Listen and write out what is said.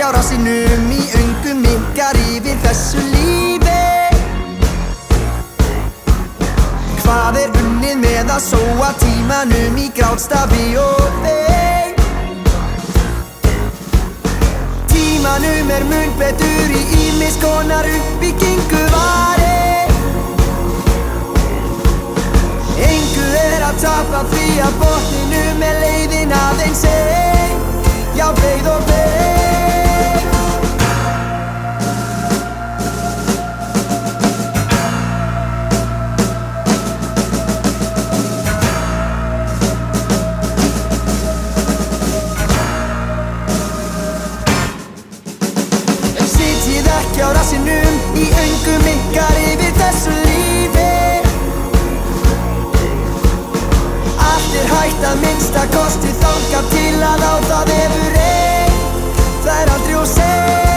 ekki á rassinum í öngum ykkar yfir þessu lífi. Hvað unnið með að sóa tímanum í grátstafi og veig? Tímanum mun betur í ýmiss konar uppbyggingu vari. Engu að tapa því að botninum leiðin aðeins ein. Já, beygð og beygð. Sitjið ekki á rassinum í öngum ykkar yfir þessu lífi. Allt hægt að minnsta kosti þangað til að á það hefur reynt. Það aldrei of seint.